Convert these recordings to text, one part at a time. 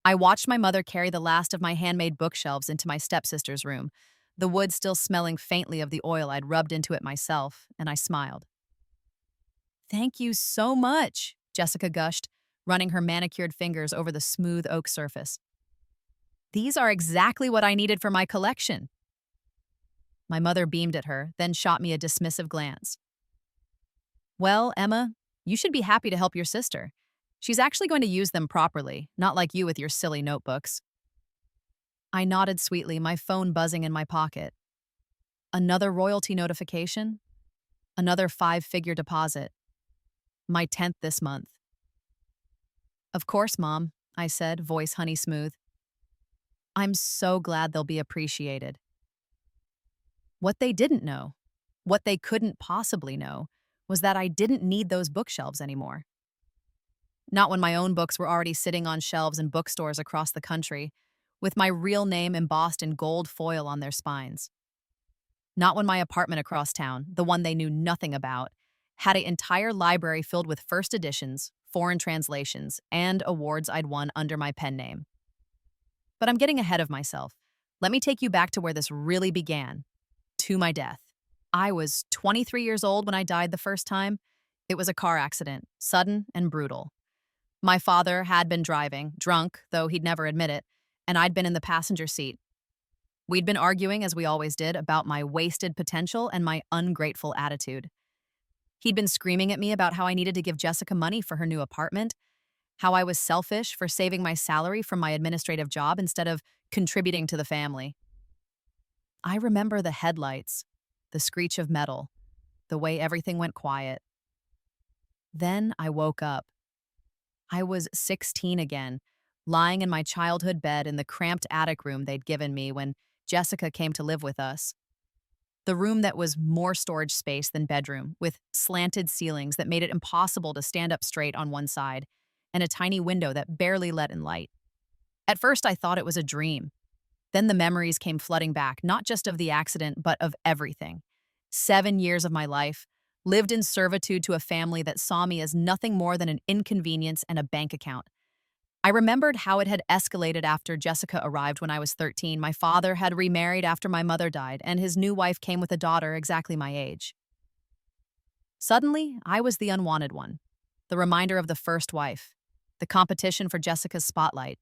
I watched my mother carry the last of my handmade bookshelves into my stepsister's room, the wood still smelling faintly of the oil I'd rubbed into it myself, and I smiled. "Thank you so much," Jessica gushed, running her manicured fingers over the smooth oak surface. "These are exactly what I needed for my collection." My mother beamed at her, then shot me a dismissive glance. "Well, Emma, you should be happy to help your sister. She's actually going to use them properly, not like you with your silly notebooks." I nodded sweetly, my phone buzzing in my pocket. Another royalty notification? Another five-figure deposit. My 10th this month. "Of course, Mom," I said, voice honey smooth. "I'm so glad they'll be appreciated." What they didn't know, what they couldn't possibly know, was that I didn't need those bookshelves anymore. Not when my own books were already sitting on shelves in bookstores across the country, with my real name embossed in gold foil on their spines. Not when my apartment across town, the one they knew nothing about, had an entire library filled with first editions, foreign translations, and awards I'd won under my pen name. But I'm getting ahead of myself. Let me take you back to where this really began, to my death. I was 23 years old when I died the first time. It was a car accident, sudden and brutal. My father had been driving, drunk, though he'd never admit it, and I'd been in the passenger seat. We'd been arguing, as we always did, about my wasted potential and my ungrateful attitude. He'd been screaming at me about how I needed to give Jessica money for her new apartment, how I was selfish for saving my salary from my administrative job instead of contributing to the family. I remember the headlights, the screech of metal, the way everything went quiet. Then I woke up. I was 16 again, lying in my childhood bed in the cramped attic room they'd given me when Jessica came to live with us. The room that was more storage space than bedroom, with slanted ceilings that made it impossible to stand up straight on one side, and a tiny window that barely let in light. At first, I thought it was a dream. Then the memories came flooding back, not just of the accident, but of everything. 7 years of my life, lived in servitude to a family that saw me as nothing more than an inconvenience and a bank account. I remembered how it had escalated after Jessica arrived when I was 13. My father had remarried after my mother died, and his new wife came with a daughter exactly my age. Suddenly, I was the unwanted one, the reminder of the first wife, the competition for Jessica's spotlight.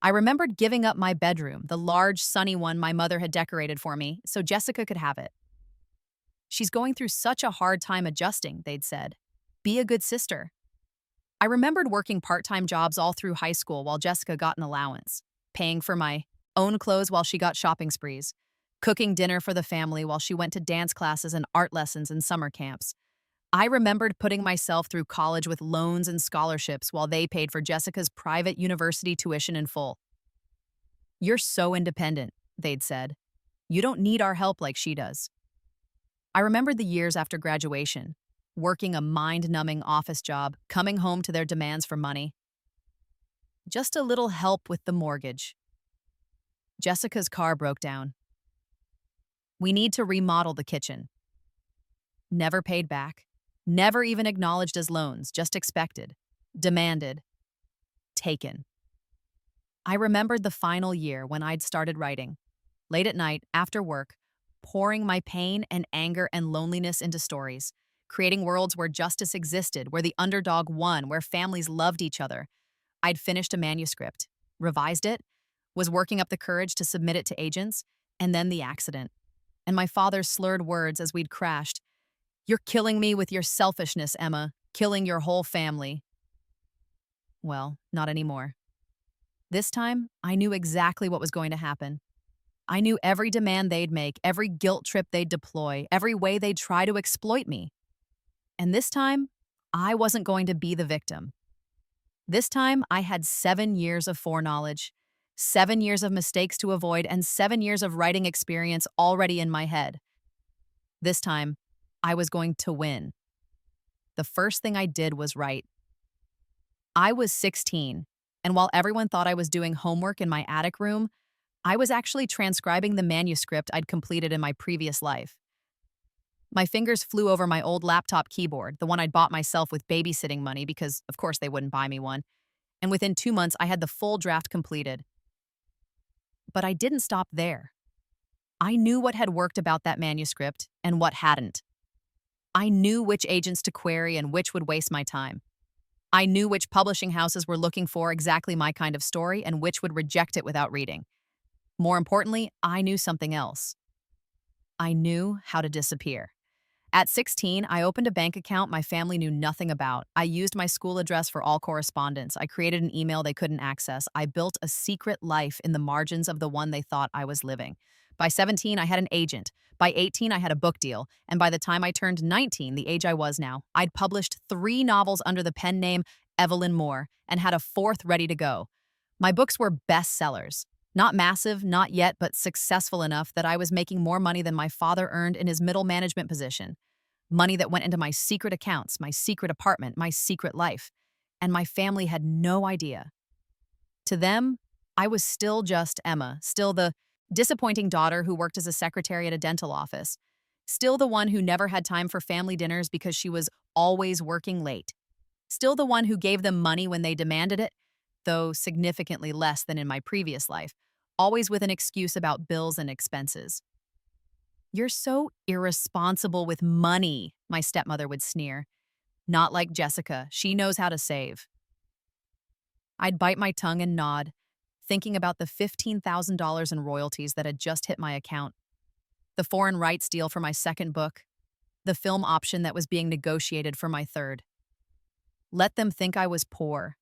I remembered giving up my bedroom, the large, sunny one my mother had decorated for me, so Jessica could have it. "She's going through such a hard time adjusting," they'd said. "Be a good sister." I remembered working part-time jobs all through high school while Jessica got an allowance, paying for my own clothes while she got shopping sprees, cooking dinner for the family while she went to dance classes and art lessons and summer camps. I remembered putting myself through college with loans and scholarships while they paid for Jessica's private university tuition in full. "You're so independent," they'd said. "You don't need our help like she does." I remembered the years after graduation, working a mind-numbing office job, coming home to their demands for money. "Just a little help with the mortgage." Jessica's car broke down. "We need to remodel the kitchen." Never paid back. Never even acknowledged as loans, just expected. Demanded. Taken. I remembered the final year when I'd started writing. Late at night, after work, pouring my pain and anger and loneliness into stories, creating worlds where justice existed, where the underdog won, where families loved each other. I'd finished a manuscript, revised it, was working up the courage to submit it to agents, and then the accident. And my father's slurred words as we'd crashed. "You're killing me with your selfishness, Emma, killing your whole family." Well, not anymore. This time, I knew exactly what was going to happen. I knew every demand they'd make, every guilt trip they'd deploy, every way they'd try to exploit me. And this time, I wasn't going to be the victim. This time, I had 7 years of foreknowledge, 7 years of mistakes to avoid, and 7 years of writing experience already in my head. This time, I was going to win. The first thing I did was write. I was 16, and while everyone thought I was doing homework in my attic room, I was actually transcribing the manuscript I'd completed in my previous life. My fingers flew over my old laptop keyboard, the one I'd bought myself with babysitting money because, of course, they wouldn't buy me one, And within 2 months, I had the full draft completed. But I didn't stop there. I knew what had worked about that manuscript and what hadn't. I knew which agents to query and which would waste my time. I knew which publishing houses were looking for exactly my kind of story and which would reject it without reading. More importantly, I knew something else. I knew how to disappear. At 16, I opened a bank account my family knew nothing about. I used my school address for all correspondence. I created an email they couldn't access. I built a secret life in the margins of the one they thought I was living. By 17, I had an agent. By 18, I had a book deal. And by the time I turned 19, the age I was now, I'd published 3 novels under the pen name Evelyn Moore and had a 4th ready to go. My books were bestsellers. Not massive, not yet, but successful enough that I was making more money than my father earned in his middle management position. Money that went into my secret accounts, my secret apartment, my secret life. And my family had no idea. To them, I was still just Emma, still the disappointing daughter who worked as a secretary at a dental office, still the one who never had time for family dinners because she was always working late, still the one who gave them money when they demanded it, though significantly less than in my previous life, always with an excuse about bills and expenses. "You're so irresponsible with money," my stepmother would sneer. "Not like Jessica. She knows how to save." I'd bite my tongue and nod, thinking about the $15,000 in royalties that had just hit my account, the foreign rights deal for my second book, the film option that was being negotiated for my third. Let them think I was poor.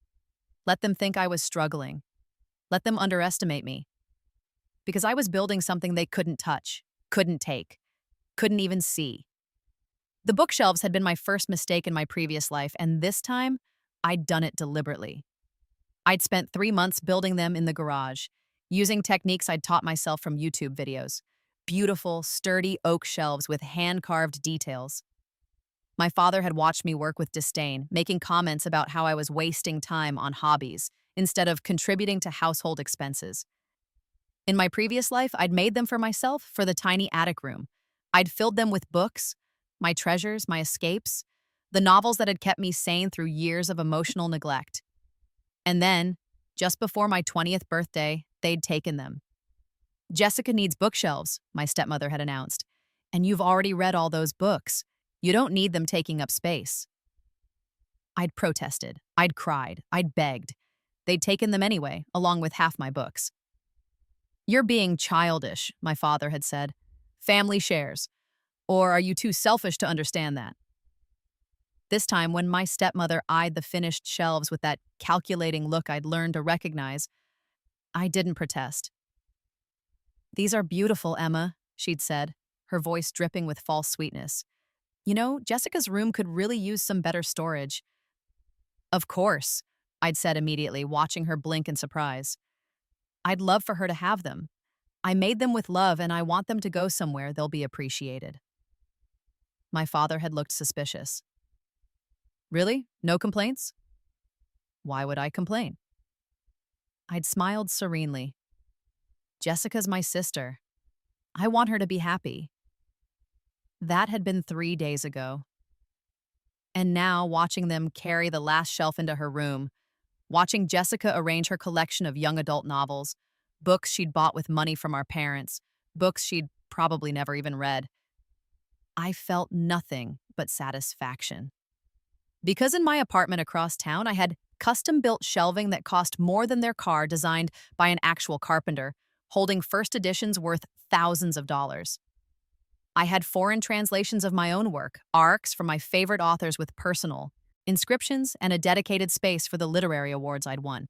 Let them think I was struggling. Let them underestimate me. Because I was building something they couldn't touch, couldn't take, couldn't even see. The bookshelves had been my first mistake in my previous life, and this time, I'd done it deliberately. I'd spent 3 months building them in the garage, using techniques I'd taught myself from YouTube videos. Beautiful, sturdy oak shelves with hand-carved details. My father had watched me work with disdain, making comments about how I was wasting time on hobbies instead of contributing to household expenses. In my previous life, I'd made them for myself for the tiny attic room. I'd filled them with books, my treasures, my escapes, the novels that had kept me sane through years of emotional neglect. And then, just before my 20th birthday, they'd taken them. "Jessica needs bookshelves," my stepmother had announced. "And you've already read all those books. You don't need them taking up space." I'd protested. I'd cried. I'd begged. They'd taken them anyway, along with half my books. "You're being childish," my father had said. "Family shares. Or are you too selfish to understand that?" This time, when my stepmother eyed the finished shelves with that calculating look I'd learned to recognize, I didn't protest. "These are beautiful, Emma," she'd said, her voice dripping with false sweetness. "You know, Jessica's room could really use some better storage." "Of course," I'd said immediately, watching her blink in surprise. "I'd love for her to have them. I made them with love, and I want them to go somewhere they'll be appreciated." My father had looked suspicious. "Really? No complaints?" "Why would I complain?" I'd smiled serenely. "Jessica's my sister. I want her to be happy." That had been 3 days ago. And now, watching them carry the last shelf into her room, watching Jessica arrange her collection of young adult novels, books she'd bought with money from our parents, books she'd probably never even read, I felt nothing but satisfaction. Because in my apartment across town, I had custom-built shelving that cost more than their car designed by an actual carpenter, holding first editions worth thousands of dollars. I had foreign translations of my own work, arcs from my favorite authors with personal inscriptions, and a dedicated space for the literary awards I'd won.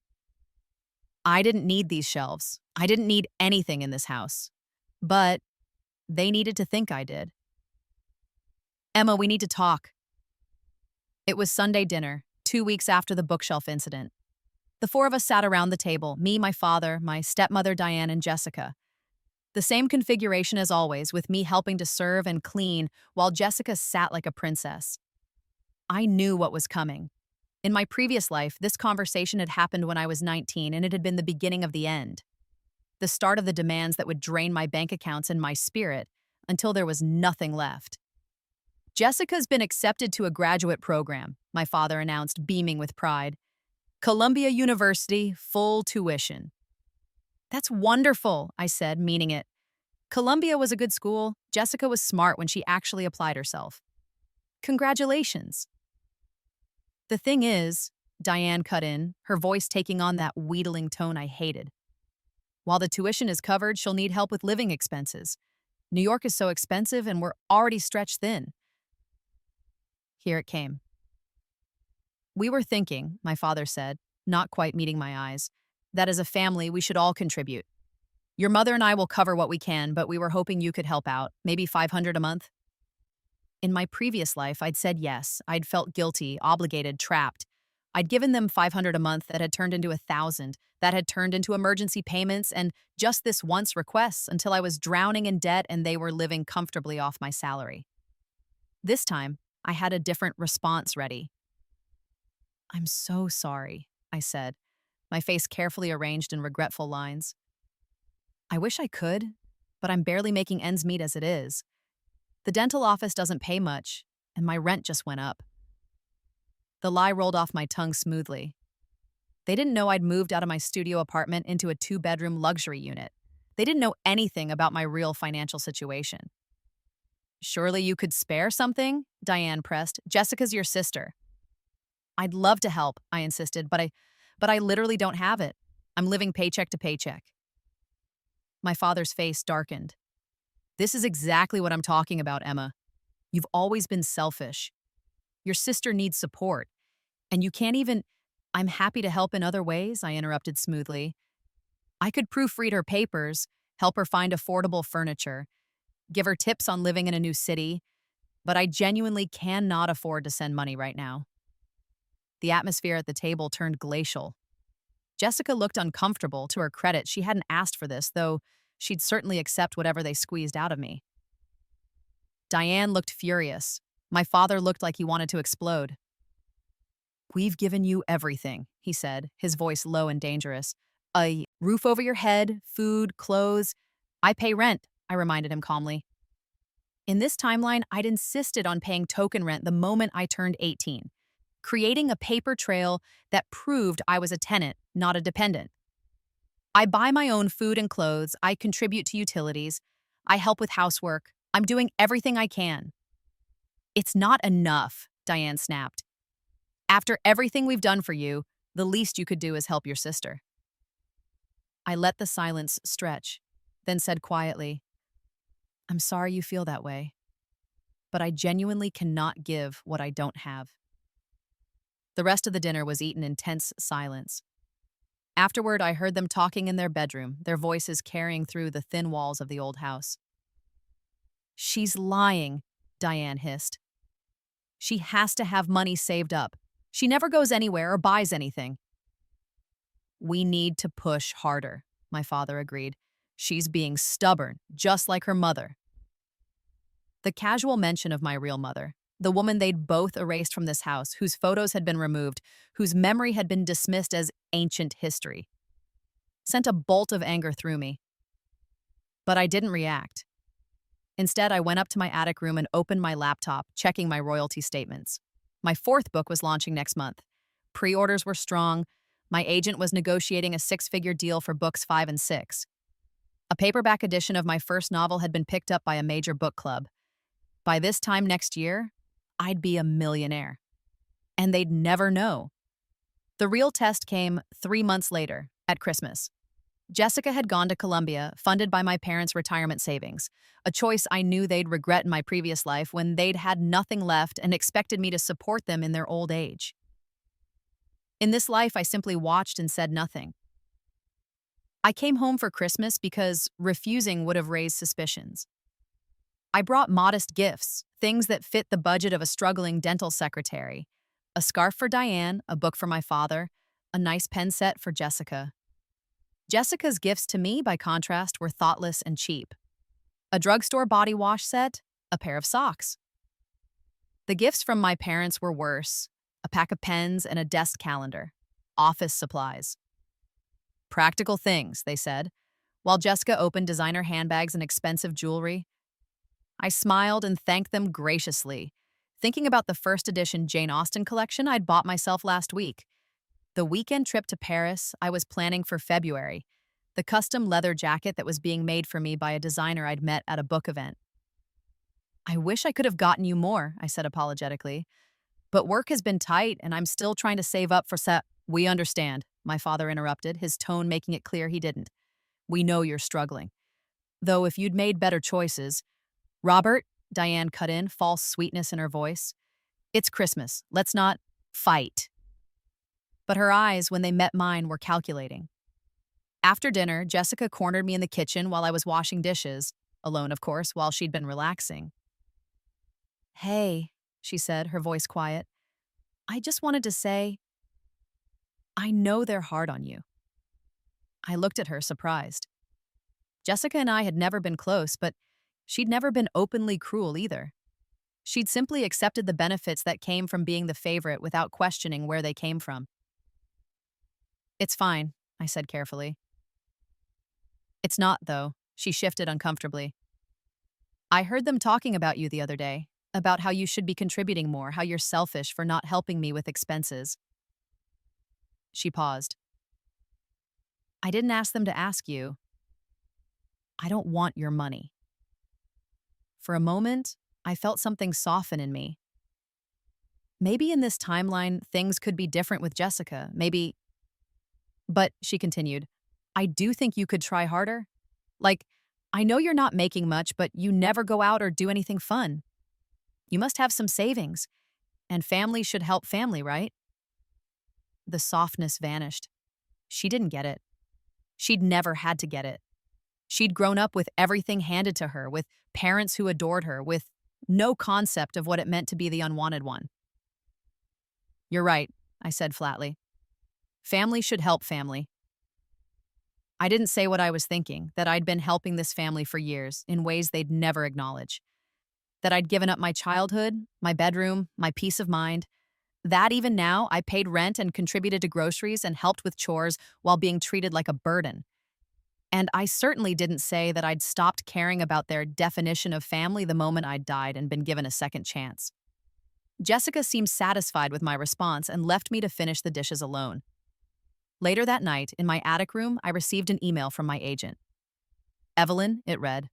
I didn't need these shelves. I didn't need anything in this house. But they needed to think I did. "Emma, we need to talk." It was Sunday dinner, 2 weeks after the bookshelf incident. The 4 of us sat around the table, me, my father, my stepmother Diane, and Jessica. The same configuration as always, with me helping to serve and clean while Jessica sat like a princess. I knew what was coming. In my previous life, this conversation had happened when I was 19, and it had been the beginning of the end. The start of the demands that would drain my bank accounts and my spirit until there was nothing left. "Jessica's been accepted to a graduate program," my father announced, beaming with pride. Columbia University, full tuition. That's wonderful, I said, meaning it. Columbia was a good school. Jessica was smart when she actually applied herself. Congratulations. The thing is, Diane cut in, her voice taking on that wheedling tone I hated. While the tuition is covered, she'll need help with living expenses. New York is so expensive and we're already stretched thin. Here it came. We were thinking, my father said, not quite meeting my eyes, that as a family we should all contribute. Your mother and I will cover what we can, but we were hoping you could help out, maybe $500 a month. In my previous life, I'd said yes. I'd felt guilty, obligated, trapped. I'd given them $500 a month that had turned into $1,000, that had turned into emergency payments and just this once requests until I was drowning in debt and they were living comfortably off my salary. This time, I had a different response ready. I'm so sorry, I said, my face carefully arranged in regretful lines. I wish I could, but I'm barely making ends meet as it is. The dental office doesn't pay much, and my rent just went up. The lie rolled off my tongue smoothly. They didn't know I'd moved out of my studio apartment into a 2-bedroom luxury unit. They didn't know anything about my real financial situation. Surely you could spare something? Diane pressed. Jessica's your sister. I'd love to help, I insisted, but I literally don't have it. I'm living paycheck to paycheck. My father's face darkened. This is exactly what I'm talking about, Emma. You've always been selfish. Your sister needs support. And you can't even— I'm happy to help in other ways, I interrupted smoothly. I could proofread her papers, help her find affordable furniture, give her tips on living in a new city, but I genuinely cannot afford to send money right now. The atmosphere at the table turned glacial. Jessica looked uncomfortable. To her credit, she hadn't asked for this, though she'd certainly accept whatever they squeezed out of me. Diane looked furious. My father looked like he wanted to explode. We've given you everything, he said, his voice low and dangerous. A roof over your head, food, clothes. I pay rent, I reminded him calmly. In this timeline, I'd insisted on paying token rent the moment I turned 18, creating a paper trail that proved I was a tenant, not a dependent. I buy my own food and clothes, I contribute to utilities, I help with housework, I'm doing everything I can. It's not enough, Diane snapped. After everything we've done for you, the least you could do is help your sister. I let the silence stretch, then said quietly, I'm sorry you feel that way, but I genuinely cannot give what I don't have. The rest of the dinner was eaten in tense silence. Afterward, I heard them talking in their bedroom, their voices carrying through the thin walls of the old house. She's lying, Diane hissed. She has to have money saved up. She never goes anywhere or buys anything. We need to push harder, my father agreed. She's being stubborn, just like her mother. The casual mention of my real mother, the woman they'd both erased from this house, whose photos had been removed, whose memory had been dismissed as ancient history, sent a bolt of anger through me. But I didn't react. Instead, I went up to my attic room and opened my laptop, checking my royalty statements. My 4th book was launching next month. Pre-orders were strong. My agent was negotiating a 6-figure deal for books 5 and 6. A paperback edition of my first novel had been picked up by a major book club. By this time next year, I'd be a millionaire. And they'd never know. The real test came 3 months later, at Christmas. Jessica had gone to Columbia, funded by my parents' retirement savings, a choice I knew they'd regret in my previous life when they'd had nothing left and expected me to support them in their old age. In this life, I simply watched and said nothing. I came home for Christmas because refusing would have raised suspicions. I brought modest gifts, things that fit the budget of a struggling dental secretary. A scarf for Diane, a book for my father, a nice pen set for Jessica. Jessica's gifts to me, by contrast, were thoughtless and cheap. A drugstore body wash set, a pair of socks. The gifts from my parents were worse, a pack of pens and a desk calendar, office supplies. Practical things, they said, while Jessica opened designer handbags and expensive jewelry. I smiled and thanked them graciously, thinking about the first edition Jane Austen collection I'd bought myself last week. The weekend trip to Paris I was planning for February, the custom leather jacket that was being made for me by a designer I'd met at a book event. I wish I could have gotten you more, I said apologetically. But work has been tight and I'm still trying to save up for set. We understand, my father interrupted, his tone making it clear he didn't. We know you're struggling. Though if you'd made better choices. Robert, Diane cut in, false sweetness in her voice. It's Christmas. Let's not fight. But her eyes, when they met mine, were calculating. After dinner, Jessica cornered me in the kitchen while I was washing dishes, alone, of course, while she'd been relaxing. Hey, she said, her voice quiet. I just wanted to say, I know they're hard on you. I looked at her, surprised. Jessica and I had never been close, but she'd never been openly cruel either. She'd simply accepted the benefits that came from being the favorite without questioning where they came from. It's fine, I said carefully. It's not, though, she shifted uncomfortably. I heard them talking about you the other day, about how you should be contributing more, how you're selfish for not helping me with expenses. She paused. I didn't ask them to ask you. I don't want your money. For a moment, I felt something soften in me. Maybe in this timeline, things could be different with Jessica, maybe. But, she continued, I do think you could try harder. Like, I know you're not making much, but you never go out or do anything fun. You must have some savings. And family should help family, right? The softness vanished. She didn't get it. She'd never had to get it. She'd grown up with everything handed to her, with parents who adored her, with no concept of what it meant to be the unwanted one. You're right, I said flatly. Family should help family. I didn't say what I was thinking, that I'd been helping this family for years in ways they'd never acknowledge. That I'd given up my childhood, my bedroom, my peace of mind. That even now, I paid rent and contributed to groceries and helped with chores while being treated like a burden. And I certainly didn't say that I'd stopped caring about their definition of family the moment I'd died and been given a second chance. Jessica seemed satisfied with my response and left me to finish the dishes alone. Later that night, in my attic room, I received an email from my agent. Evelyn, it read,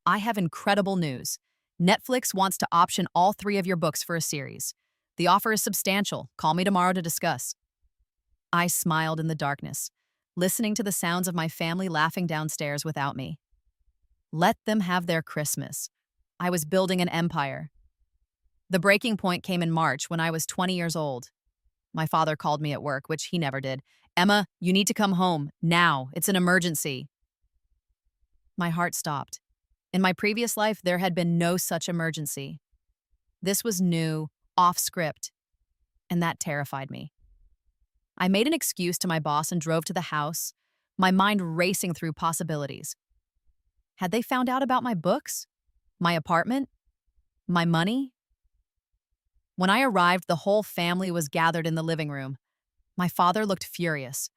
I have incredible news. Netflix wants to option all 3 of your books for a series. The offer is substantial. Call me tomorrow to discuss. I smiled in the darkness, listening to the sounds of my family laughing downstairs without me. Let them have their Christmas. I was building an empire. The breaking point came in March when I was 20 years old. My father called me at work, which he never did. Emma, you need to come home, now. It's an emergency. My heart stopped. In my previous life, there had been no such emergency. This was new, off script, and that terrified me. I made an excuse to my boss and drove to the house, my mind racing through possibilities. Had they found out about my books? My apartment? My money? When I arrived, the whole family was gathered in the living room. My father looked furious.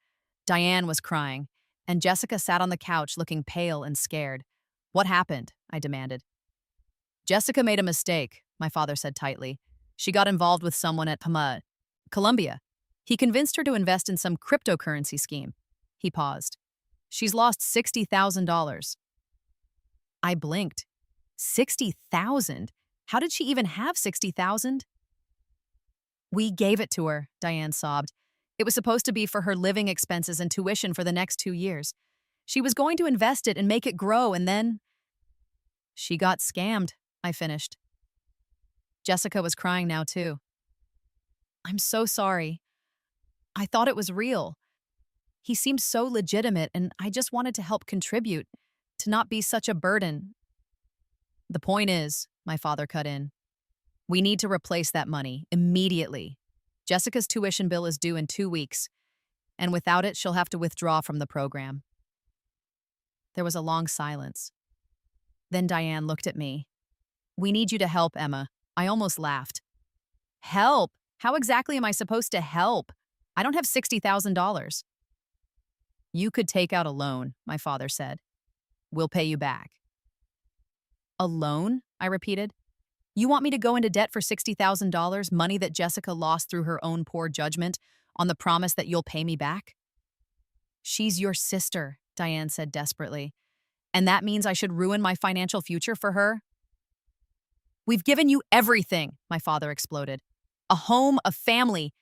Diane was crying, and Jessica sat on the couch looking pale and scared. What happened? I demanded. Jessica made a mistake, my father said tightly. She got involved with someone at Columbia. He convinced her to invest in some cryptocurrency scheme. He paused. She's lost $60,000. I blinked. 60,000? How did she even have 60,000? We gave it to her, Diane sobbed. It was supposed to be for her living expenses and tuition for the next 2 years. She was going to invest it and make it grow, and then... She got scammed, I finished. Jessica was crying now, too. I'm so sorry. I thought it was real. He seemed so legitimate, and I just wanted to help contribute, to not be such a burden. The point is, my father cut in, we need to replace that money immediately. Jessica's tuition bill is due in 2 weeks, and without it, she'll have to withdraw from the program. There was a long silence. Then Diane looked at me. We need you to help, Emma. I almost laughed. Help? How exactly am I supposed to help? I don't have $60,000. You could take out a loan, my father said. We'll pay you back. A loan? I repeated. You want me to go into debt for $60,000, money that Jessica lost through her own poor judgment, on the promise that you'll pay me back? She's your sister, Diane said desperately. And that means I should ruin my financial future for her? We've given you everything, my father exploded. A home, a family.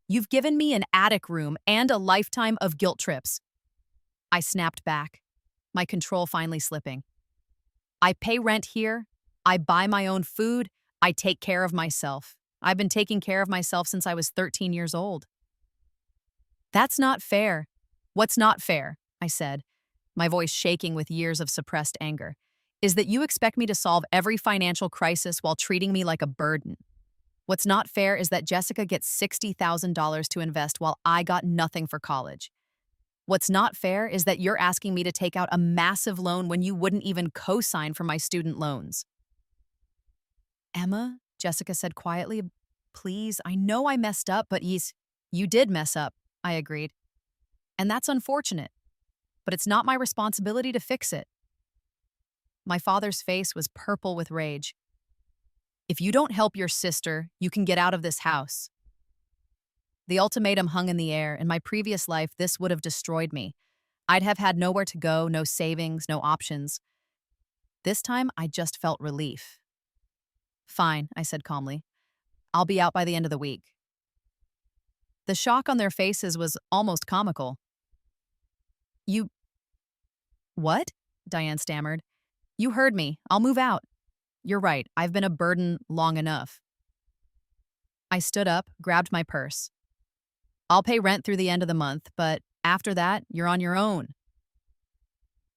You've given me an attic room and a lifetime of guilt trips. I snapped back, my control finally slipping. I pay rent here. I buy my own food. I take care of myself. I've been taking care of myself since I was 13 years old. That's not fair. What's not fair, I said, my voice shaking with years of suppressed anger, is that you expect me to solve every financial crisis while treating me like a burden. What's not fair is that Jessica gets $60,000 to invest while I got nothing for college. What's not fair is that you're asking me to take out a massive loan when you wouldn't even co-sign for my student loans. Emma, Jessica said quietly, please, I know I messed up, but you did mess up, I agreed. And that's unfortunate, but it's not my responsibility to fix it. My father's face was purple with rage. If you don't help your sister, you can get out of this house. The ultimatum hung in the air. In my previous life, this would have destroyed me. I'd have had nowhere to go, no savings, no options. This time, I just felt relief. Fine, I said calmly. I'll be out by the end of the week. The shock on their faces was almost comical. You... What? Diane stammered. You heard me. I'll move out. You're right. I've been a burden long enough. I stood up, grabbed my purse. I'll pay rent through the end of the month, but after that, you're on your own.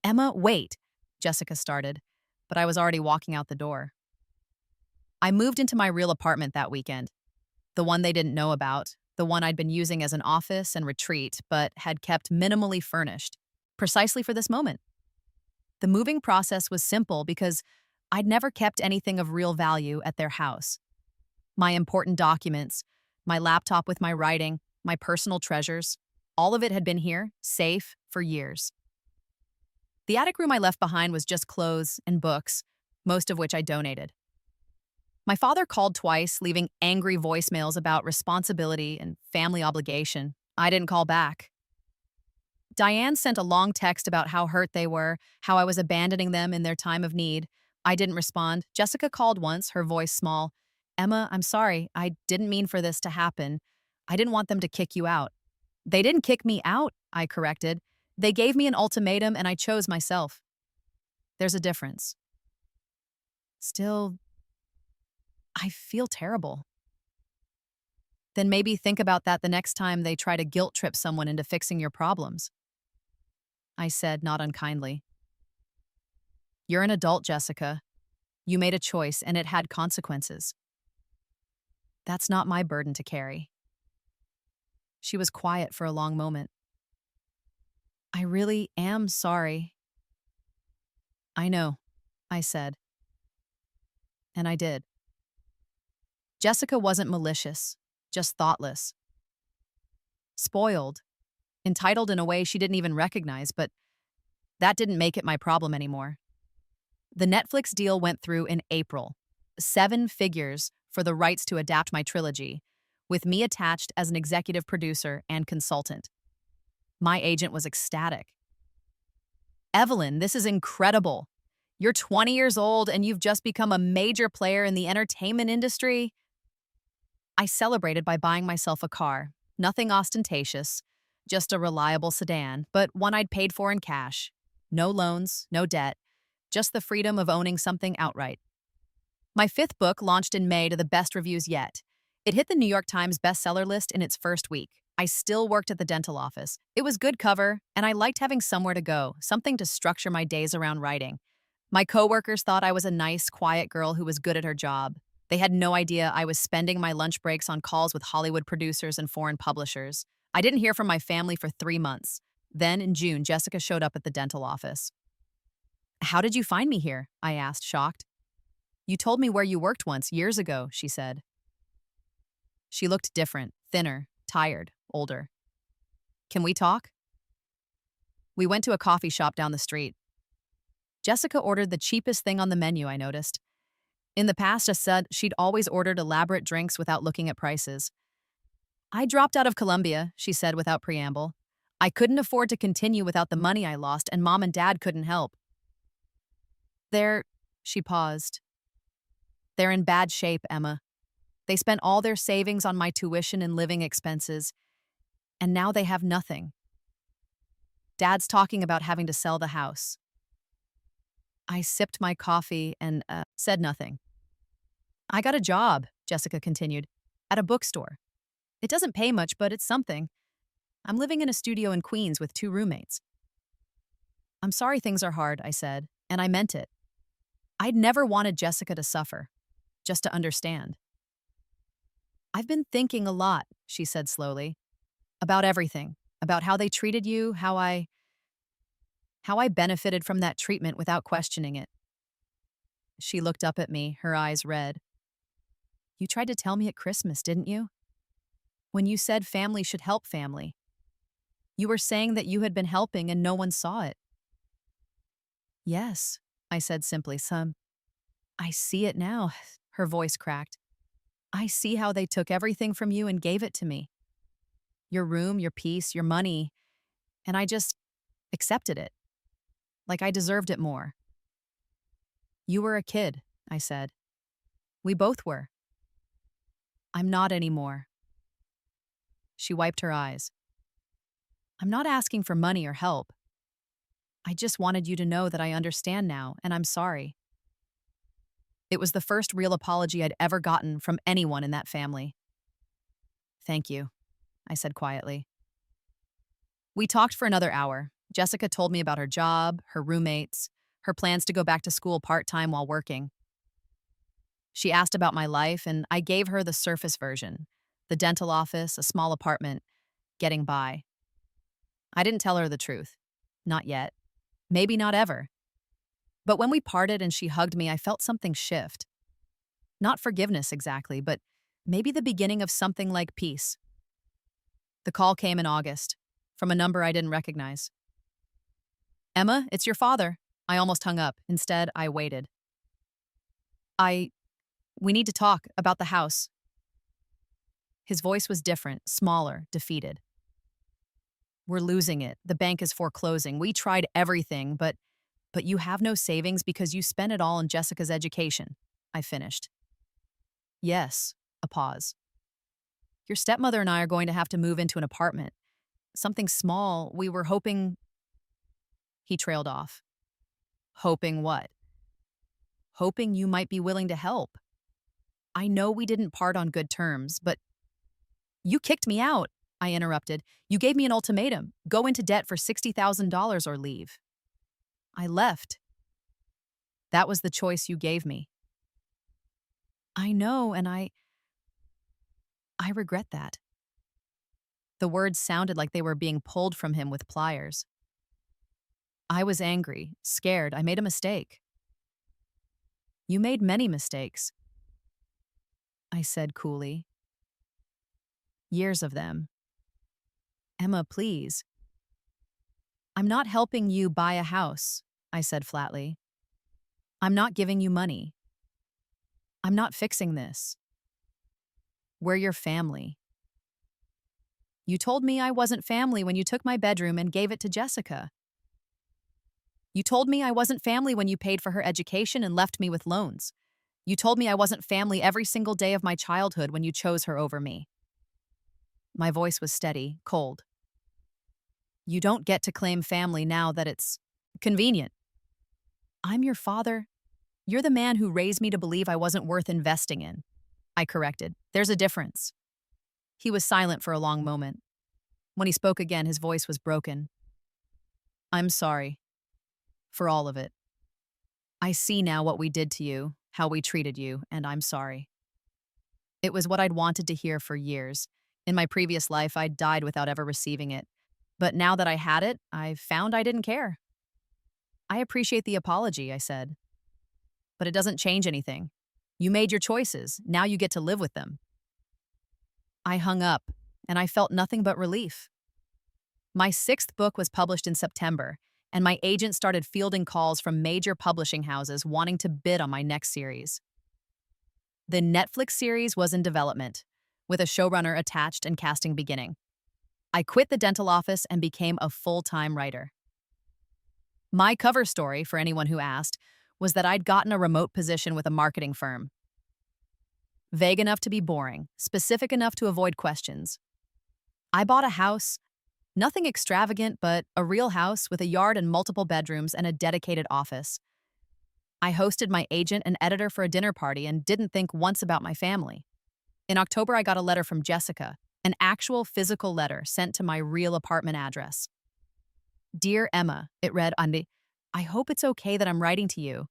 Emma, wait, Jessica started, but I was already walking out the door. I moved into my real apartment that weekend, the one they didn't know about, the one I'd been using as an office and retreat, but had kept minimally furnished, precisely for this moment. The moving process was simple because I'd never kept anything of real value at their house. My important documents, my laptop with my writing, my personal treasures, all of it had been here, safe, for years. The attic room I left behind was just clothes and books, most of which I donated. My father called twice, leaving angry voicemails about responsibility and family obligation. I didn't call back. Diane sent a long text about how hurt they were, how I was abandoning them in their time of need. I didn't respond. Jessica called once, her voice small. Emma, I'm sorry. I didn't mean for this to happen. I didn't want them to kick you out. They didn't kick me out, I corrected. They gave me an ultimatum and I chose myself. There's a difference. Still, I feel terrible. Then maybe think about that the next time they try to guilt trip someone into fixing your problems. I said, not unkindly. You're an adult, Jessica. You made a choice and it had consequences. That's not my burden to carry. She was quiet for a long moment. I really am sorry. I know, I said. And I did. Jessica wasn't malicious, just thoughtless. Spoiled, entitled in a way she didn't even recognize, but that didn't make it my problem anymore. The Netflix deal went through in April. 7 figures for the rights to adapt my trilogy, with me attached as an executive producer and consultant. My agent was ecstatic. Evelyn, this is incredible. You're 20 years old and you've just become a major player in the entertainment industry. I celebrated by buying myself a car, nothing ostentatious, just a reliable sedan, but one I'd paid for in cash. No loans, no debt, just the freedom of owning something outright. My 5th book launched in May to the best reviews yet. It hit the New York Times bestseller list in its first week. I still worked at the dental office. It was good cover, and I liked having somewhere to go, something to structure my days around writing. My coworkers thought I was a nice, quiet girl who was good at her job. They had no idea I was spending my lunch breaks on calls with Hollywood producers and foreign publishers. I didn't hear from my family for 3 months. Then, in June, Jessica showed up at the dental office. How did you find me here? I asked, shocked. You told me where you worked once, years ago, she said. She looked different, thinner, tired, older. Can we talk? We went to a coffee shop down the street. Jessica ordered the cheapest thing on the menu, I noticed. In the past, I said she'd always ordered elaborate drinks without looking at prices. I dropped out of Columbia, she said without preamble. I couldn't afford to continue without the money I lost, and Mom and Dad couldn't help. They're, she paused. They're in bad shape, Emma. They spent all their savings on my tuition and living expenses, and now they have nothing. Dad's talking about having to sell the house. I sipped my coffee and said nothing. I got a job, Jessica continued, at a bookstore. It doesn't pay much, but it's something. I'm living in a studio in Queens with 2 roommates. I'm sorry things are hard, I said, and I meant it. I'd never wanted Jessica to suffer, just to understand. I've been thinking a lot, she said slowly, about everything, about how they treated you, how I benefited from that treatment without questioning it. She looked up at me, her eyes red. You tried to tell me at Christmas, didn't you? When you said family should help family. You were saying that you had been helping and no one saw it. Yes, I said simply, I see it now, her voice cracked. I see how they took everything from you and gave it to me. Your room, your peace, your money, and I just accepted it. Like I deserved it more. You were a kid, I said. We both were. I'm not anymore. She wiped her eyes. I'm not asking for money or help. I just wanted you to know that I understand now, and I'm sorry. It was the first real apology I'd ever gotten from anyone in that family. Thank you, I said quietly. We talked for another hour. Jessica told me about her job, her roommates, her plans to go back to school part-time while working. She asked about my life, and I gave her the surface version, the dental office, a small apartment, getting by. I didn't tell her the truth. Not yet. Maybe not ever. But when we parted and she hugged me, I felt something shift. Not forgiveness exactly, but maybe the beginning of something like peace. The call came in August, from a number I didn't recognize. Emma, it's your father. I almost hung up. Instead, I waited. We need to talk about the house. His voice was different, smaller, defeated. We're losing it. The bank is foreclosing. We tried everything, but you have no savings because you spent it all on Jessica's education. I finished. Yes, a pause. Your stepmother and I are going to have to move into an apartment. Something small. We were hoping. He trailed off. Hoping what? Hoping you might be willing to help. I know we didn't part on good terms, but you kicked me out, I interrupted. You gave me an ultimatum. Go into debt for $60,000 or leave. I left. That was the choice you gave me. I know, and I regret that. The words sounded like they were being pulled from him with pliers. I was angry, scared. I made a mistake. You made many mistakes, I said coolly. Years of them. Emma, please. I'm not helping you buy a house, I said flatly. I'm not giving you money. I'm not fixing this. We're your family. You told me I wasn't family when you took my bedroom and gave it to Jessica. You told me I wasn't family when you paid for her education and left me with loans. You told me I wasn't family every single day of my childhood when you chose her over me. My voice was steady, cold. You don't get to claim family now that it's convenient. I'm your father. You're the man who raised me to believe I wasn't worth investing in. I corrected. There's a difference. He was silent for a long moment. When he spoke again, his voice was broken. I'm sorry. For all of it. I see now what we did to you, how we treated you, and I'm sorry. It was what I'd wanted to hear for years. In my previous life, I'd died without ever receiving it. But now that I had it, I found I didn't care. I appreciate the apology, I said. But it doesn't change anything. You made your choices. Now you get to live with them. I hung up, and I felt nothing but relief. My 6th book was published in September, and my agent started fielding calls from major publishing houses wanting to bid on my next series. The Netflix series was in development. with a showrunner attached and casting beginning. I quit the dental office and became a full-time writer. My cover story, for anyone who asked, was that I'd gotten a remote position with a marketing firm. Vague enough to be boring, specific enough to avoid questions. I bought a house, nothing extravagant, but a real house with a yard and multiple bedrooms and a dedicated office. I hosted my agent and editor for a dinner party and didn't think once about my family. In October, I got a letter from Jessica, an actual physical letter sent to my real apartment address. Dear Emma, it read on the, I hope it's okay that I'm writing to you.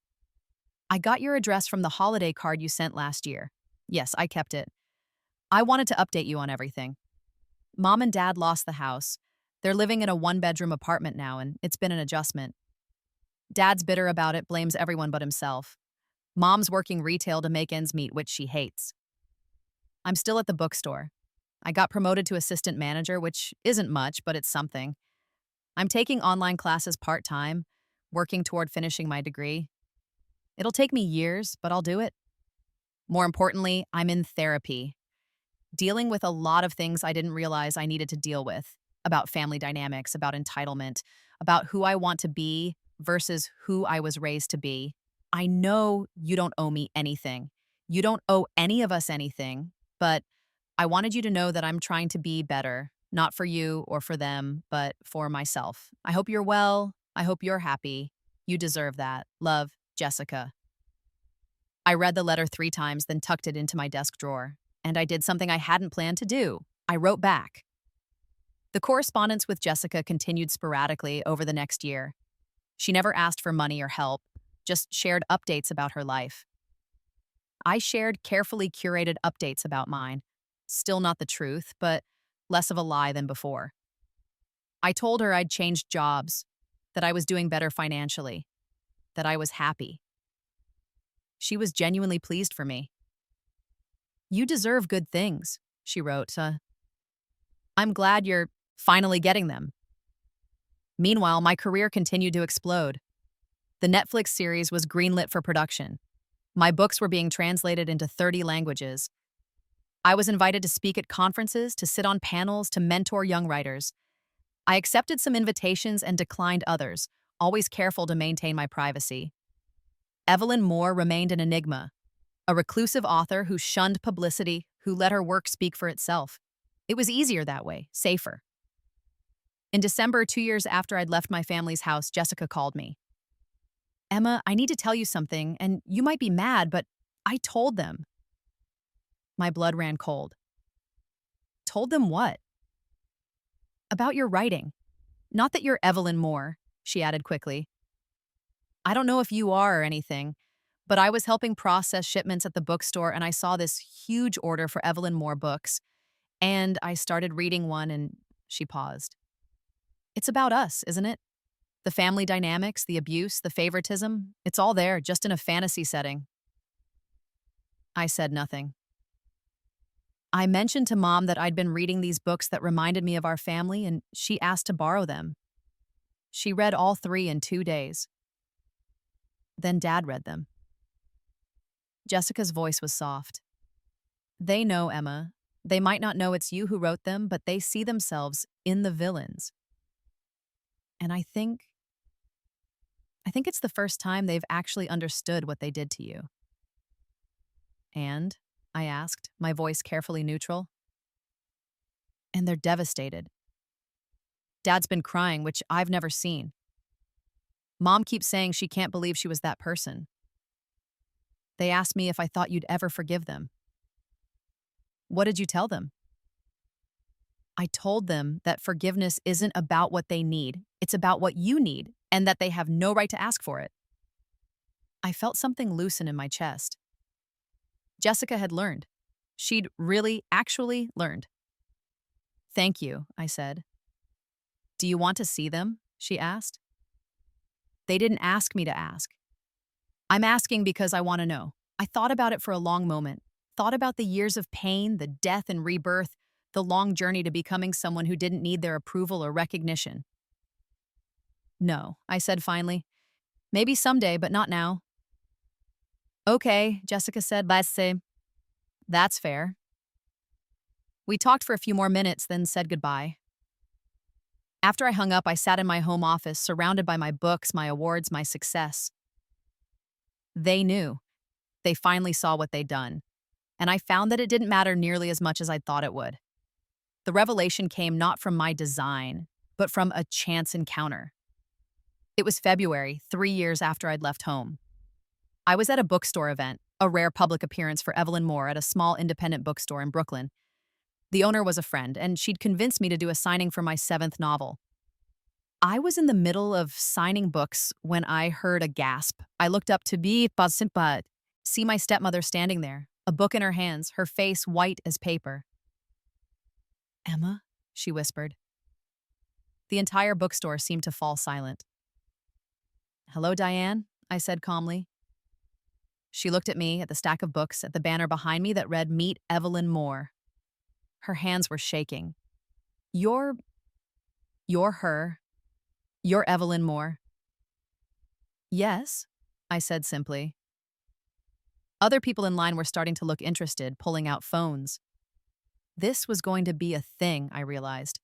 I got your address from the holiday card you sent last year. Yes, I kept it. I wanted to update you on everything. Mom and Dad lost the house. They're living in a one-bedroom apartment now, and it's been an adjustment. Dad's bitter about it, blames everyone but himself. Mom's working retail to make ends meet, which she hates. I'm still at the bookstore. I got promoted to assistant manager, which isn't much, but it's something. I'm taking online classes part-time, working toward finishing my degree. It'll take me years, but I'll do it. More importantly, I'm in therapy, dealing with a lot of things I didn't realize I needed to deal with, about family dynamics, about entitlement, about who I want to be versus who I was raised to be. I know you don't owe me anything. You don't owe any of us anything, but I wanted you to know that I'm trying to be better, not for you or for them, but for myself. I hope you're well. I hope you're happy. You deserve that. Love, Jessica. I read the letter 3 times, then tucked it into my desk drawer. And I did something I hadn't planned to do. I wrote back. The correspondence with Jessica continued sporadically over the next year. She never asked for money or help, just shared updates about her life. I shared carefully curated updates about mine. Still not the truth, but less of a lie than before. I told her I'd changed jobs, that I was doing better financially, that I was happy. She was genuinely pleased for me. You deserve good things, she wrote. I'm glad you're finally getting them. Meanwhile, my career continued to explode. The Netflix series was greenlit for production. My books were being translated into 30 languages. I was invited to speak at conferences, to sit on panels, to mentor young writers. I accepted some invitations and declined others, always careful to maintain my privacy. Evelyn Moore remained an enigma, a reclusive author who shunned publicity, who let her work speak for itself. It was easier that way, safer. In December, 2 years after I'd left my family's house, Jessica called me. Emma, I need to tell you something, and you might be mad, but I told them. My blood ran cold. Told them what? About your writing. Not that you're Evelyn Moore, she added quickly. I don't know if you are or anything, but I was helping process shipments at the bookstore and I saw this huge order for Evelyn Moore books, and I started reading one and she paused. It's about us, isn't it? The family dynamics, the abuse, the favoritism, it's all there, just in a fantasy setting. I said nothing. I mentioned to Mom that I'd been reading these books that reminded me of our family, and she asked to borrow them. She read all 3 in 2 days. Then Dad read them. Jessica's voice was soft. They know, Emma. They might not know it's you who wrote them, but they see themselves in the villains. And I think it's the first time they've actually understood what they did to you. And, I asked, my voice carefully neutral. And they're devastated. Dad's been crying, which I've never seen. Mom keeps saying she can't believe she was that person. They asked me if I thought you'd ever forgive them. What did you tell them? I told them that forgiveness isn't about what they need, it's about what you need, and that they have no right to ask for it. I felt something loosen in my chest. Jessica had learned. She'd really, actually learned. Thank you, I said. Do you want to see them? She asked. They didn't ask me to ask. I'm asking because I want to know. I thought about it for a long moment, thought about the years of pain, the death and rebirth, the long journey to becoming someone who didn't need their approval or recognition. No, I said finally. Maybe someday, but not now. Okay, Jessica said, let's say. That's fair. We talked for a few more minutes, then said goodbye. After I hung up, I sat in my home office, surrounded by my books, my awards, my success. They knew. They finally saw what they'd done. And I found that it didn't matter nearly as much as I'd thought it would. The revelation came not from my design, but from a chance encounter. It was February, 3 years after I'd left home. I was at a bookstore event, a rare public appearance for Evelyn Moore at a small independent bookstore in Brooklyn. The owner was a friend, and she'd convinced me to do a signing for my 7th novel. I was in the middle of signing books when I heard a gasp. I looked up to see my stepmother standing there, a book in her hands, her face white as paper. "Emma?" she whispered. The entire bookstore seemed to fall silent. "Hello, Diane," I said calmly. She looked at me, at the stack of books, at the banner behind me that read Meet Evelyn Moore. Her hands were shaking. You're her. You're Evelyn Moore." "Yes," I said simply. Other people in line were starting to look interested, pulling out phones. This was going to be a thing, I realized.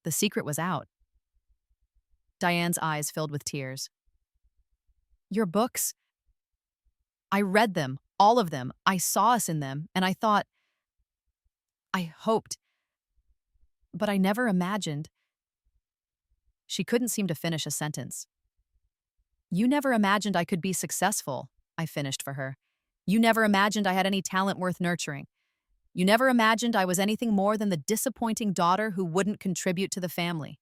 The secret was out. Diane's eyes filled with tears. "Your books, I read them, all of them. I saw us in them, and I thought, I hoped, but I never imagined." She couldn't seem to finish a sentence. "You never imagined I could be successful," I finished for her. "You never imagined I had any talent worth nurturing. You never imagined I was anything more than the disappointing daughter who wouldn't contribute to the family."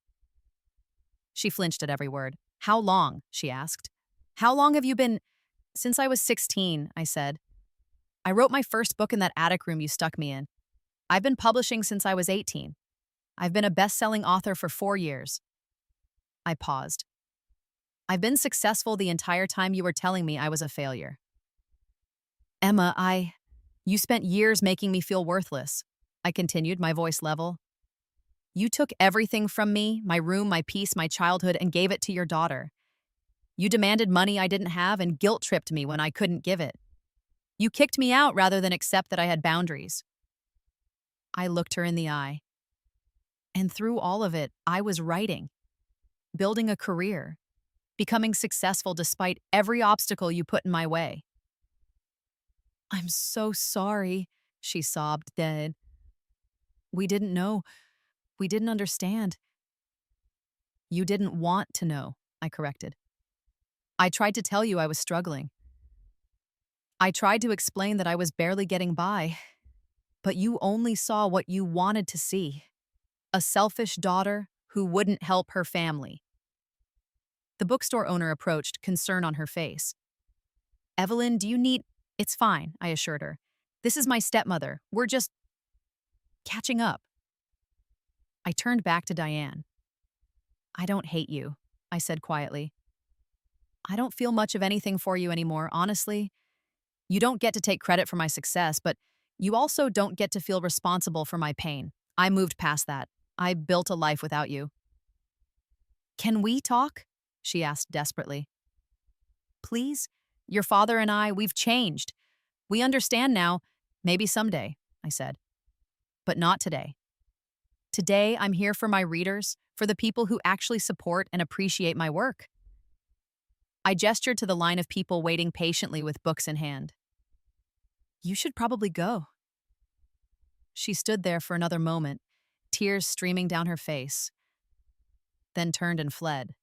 She flinched at every word. "How long?" she asked. "How long have you been—" "Since I was 16, I said. "I wrote my first book in that attic room you stuck me in. I've been publishing since I was 18. I've been a best-selling author for 4 years. I paused. "I've been successful the entire time you were telling me I was a failure." "Emma, you spent years making me feel worthless," I continued, my voice level. "You took everything from me, my room, my peace, my childhood, and gave it to your daughter. You demanded money I didn't have and guilt-tripped me when I couldn't give it. You kicked me out rather than accept that I had boundaries." I looked her in the eye. And through all of it, I was writing, building a career, becoming successful despite every obstacle you put in my way. "I'm so sorry," she sobbed, dead. "We didn't know. We didn't understand." "You didn't want to know," I corrected. "I tried to tell you I was struggling. I tried to explain that I was barely getting by, but you only saw what you wanted to see. A selfish daughter who wouldn't help her family." The bookstore owner approached, concern on her face. "Evelyn, do you need—" "It's fine," I assured her. "This is my stepmother. We're just catching up." I turned back to Diane. "I don't hate you," I said quietly. "I don't feel much of anything for you anymore, honestly. You don't get to take credit for my success, but you also don't get to feel responsible for my pain. I moved past that. I built a life without you." "Can we talk?" she asked desperately. "Please? Your father and I, we've changed. We understand now. Maybe someday," I said. "But not today. Today, I'm here for my readers, for the people who actually support and appreciate my work." I gestured to the line of people waiting patiently with books in hand. "You should probably go." She stood there for another moment, tears streaming down her face, then turned and fled.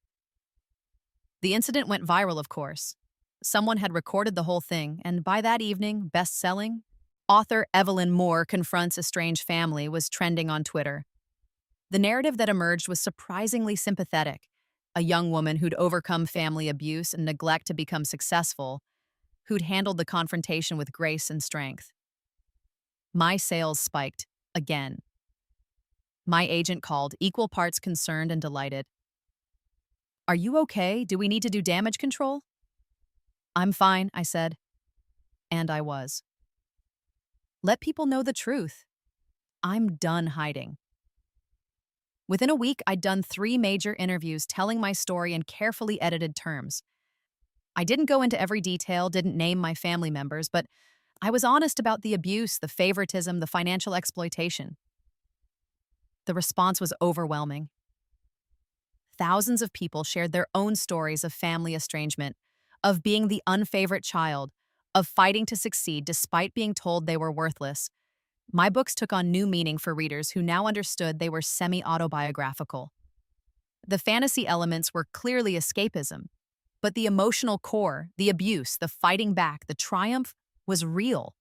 The incident went viral, of course. Someone had recorded the whole thing, and by that evening, best-selling, author Evelyn Moore Confronts a Strange Family was trending on Twitter. The narrative that emerged was surprisingly sympathetic. A young woman who'd overcome family abuse and neglect to become successful, who'd handled the confrontation with grace and strength. My sales spiked, again. My agent called, equal parts concerned and delighted. "Are you okay? Do we need to do damage control?" "I'm fine," I said. And I was. Let people know the truth. I'm done hiding. Within a week, I'd done 3 major interviews telling my story in carefully edited terms. I didn't go into every detail, didn't name my family members, but I was honest about the abuse, the favoritism, the financial exploitation. The response was overwhelming. Thousands of people shared their own stories of family estrangement, of being the unfavorite child, of fighting to succeed despite being told they were worthless. My books took on new meaning for readers who now understood they were semi-autobiographical. The fantasy elements were clearly escapism, but the emotional core, the abuse, the fighting back, the triumph was real.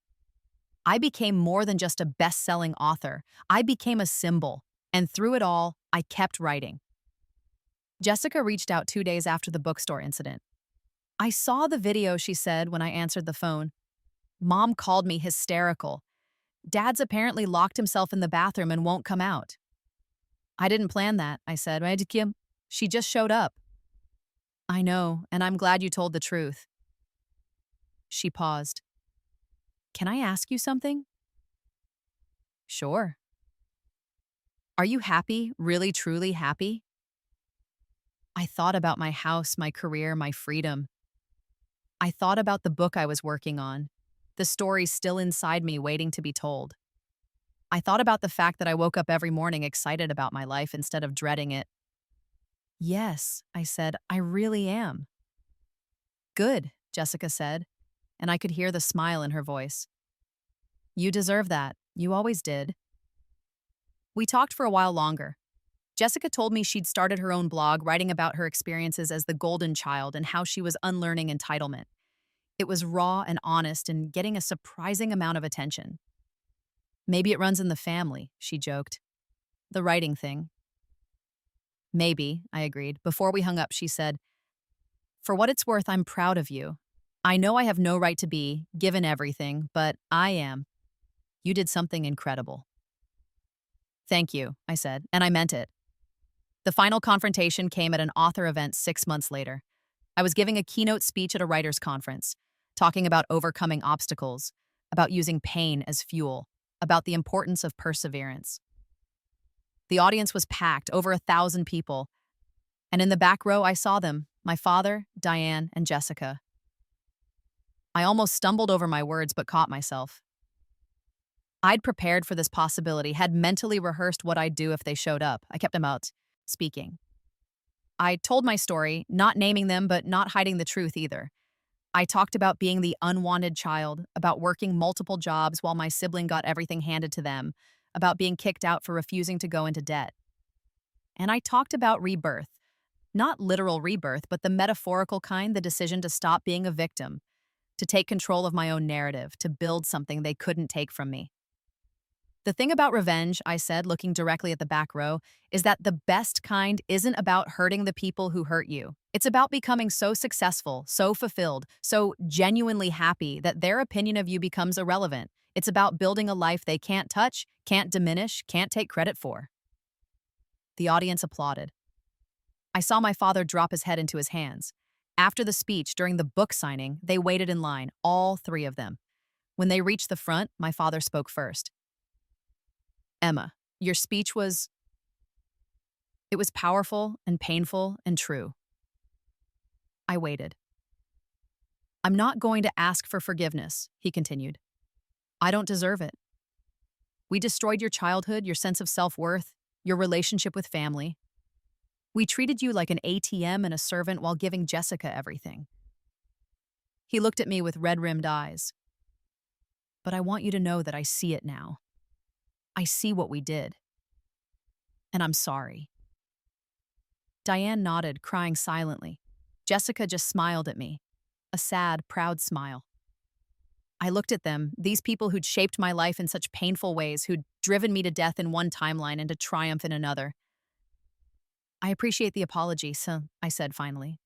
I became more than just a best-selling author. I became a symbol, and through it all, I kept writing. Jessica reached out 2 days after the bookstore incident. "I saw the video," she said when I answered the phone. "Mom called me hysterical. Dad's apparently locked himself in the bathroom and won't come out." "I didn't plan that," I said. "She just showed up." "I know, and I'm glad you told the truth." She paused. "Can I ask you something?" "Sure." "Are you happy, really truly happy?" I thought about my house, my career, my freedom. I thought about the book I was working on, the stories still inside me waiting to be told. I thought about the fact that I woke up every morning excited about my life instead of dreading it. "Yes," I said, "I really am." "Good," Jessica said, and I could hear the smile in her voice. "You deserve that. You always did." We talked for a while longer. Jessica told me she'd started her own blog writing about her experiences as the golden child and how she was unlearning entitlement. It was raw and honest and getting a surprising amount of attention. "Maybe it runs in the family," she joked. "The writing thing." "Maybe," I agreed. Before we hung up, she said, "For what it's worth, I'm proud of you. I know I have no right to be, given everything, but I am. You did something incredible." "Thank you," I said, and I meant it. The final confrontation came at an author event 6 months later. I was giving a keynote speech at a writers' conference, talking about overcoming obstacles, about using pain as fuel, about the importance of perseverance. The audience was packed, over 1,000 people, and in the back row I saw them, my father, Diane, and Jessica. I almost stumbled over my words but caught myself. I'd prepared for this possibility, had mentally rehearsed what I'd do if they showed up. I kept them out, speaking. I told my story, not naming them but not hiding the truth either. I talked about being the unwanted child, about working multiple jobs while my sibling got everything handed to them, about being kicked out for refusing to go into debt. And I talked about rebirth. Not literal rebirth, but the metaphorical kind, the decision to stop being a victim, to take control of my own narrative, to build something they couldn't take from me. "The thing about revenge," I said, looking directly at the back row, "is that the best kind isn't about hurting the people who hurt you. It's about becoming so successful, so fulfilled, so genuinely happy that their opinion of you becomes irrelevant. It's about building a life they can't touch, can't diminish, can't take credit for." The audience applauded. I saw my father drop his head into his hands. After the speech, during the book signing, they waited in line, all three of them. When they reached the front, my father spoke first. "Emma, your speech was..." "It was powerful and painful and true." I waited. "I'm not going to ask for forgiveness," he continued. "I don't deserve it. We destroyed your childhood, your sense of self-worth, your relationship with family. We treated you like an ATM and a servant while giving Jessica everything." He looked at me with red-rimmed eyes. "But I want you to know that I see it now. I see what we did. And I'm sorry." Diane nodded, crying silently. Jessica just smiled at me, a sad, proud smile. I looked at them, these people who'd shaped my life in such painful ways, who'd driven me to death in one timeline and to triumph in another. "I appreciate the apology," I said finally.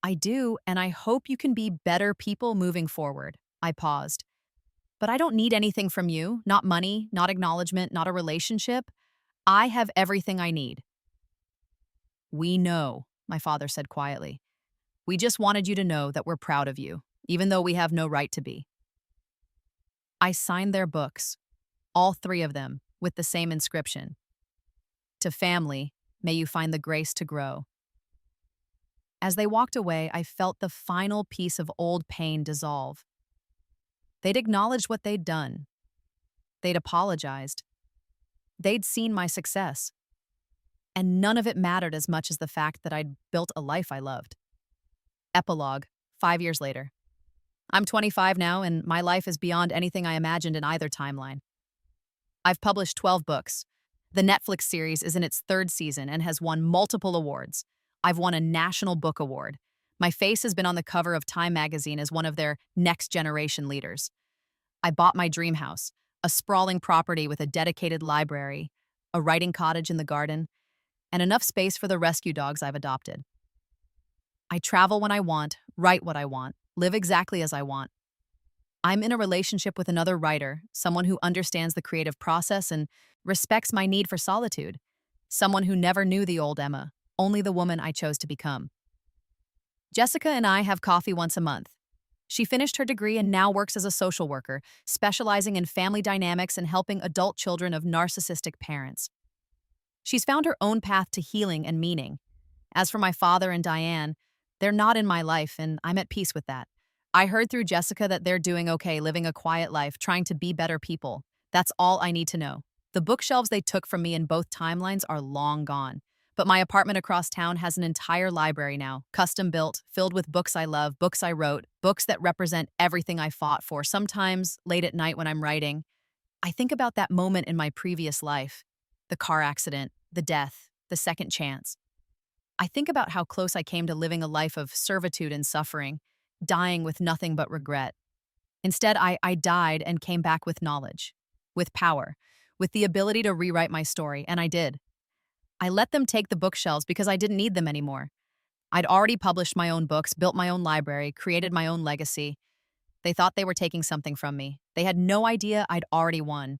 "I do, and I hope you can be better people moving forward." I paused. "But I don't need anything from you, not money, not acknowledgement, not a relationship. I have everything I need." "We know," my father said quietly. "We just wanted you to know that we're proud of you, even though we have no right to be." I signed their books, all three of them, with the same inscription. "To family, may you find the grace to grow." As they walked away, I felt the final piece of old pain dissolve. They'd acknowledged what they'd done. They'd apologized. They'd seen my success, and none of it mattered as much as the fact that I'd built a life I loved. Epilogue, 5 years later. I'm 25 now, and my life is beyond anything I imagined in either timeline. I've published 12 books. The Netflix series is in its third season and has won multiple awards. I've won a National Book Award. My face has been on the cover of Time magazine as one of their next generation leaders. I bought my dream house, a sprawling property with a dedicated library, a writing cottage in the garden, and enough space for the rescue dogs I've adopted. I travel when I want, write what I want, live exactly as I want. I'm in a relationship with another writer, someone who understands the creative process and respects my need for solitude, someone who never knew the old Emma, only the woman I chose to become. Jessica and I have coffee once a month. She finished her degree and now works as a social worker, specializing in family dynamics and helping adult children of narcissistic parents. She's found her own path to healing and meaning. As for my father and Diane, they're not in my life, and I'm at peace with that. I heard through Jessica that they're doing okay, living a quiet life, trying to be better people. That's all I need to know. The bookshelves they took from me in both timelines are long gone. But my apartment across town has an entire library now, custom built, filled with books I love, books I wrote, books that represent everything I fought for. Sometimes, late at night when I'm writing, I think about that moment in my previous life, the car accident, the death, the second chance. I think about how close I came to living a life of servitude and suffering, dying with nothing but regret. Instead, I died and came back with knowledge, with power, with the ability to rewrite my story, and I did. I let them take the bookshelves because I didn't need them anymore. I'd already published my own books, built my own library, created my own legacy. They thought they were taking something from me. They had no idea I'd already won.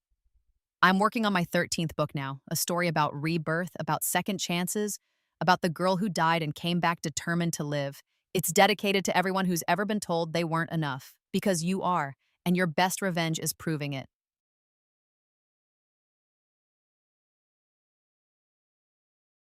I'm working on my 13th book now, a story about rebirth, about second chances, about the girl who died and came back determined to live. It's dedicated to everyone who's ever been told they weren't enough, because you are, and your best revenge is proving it.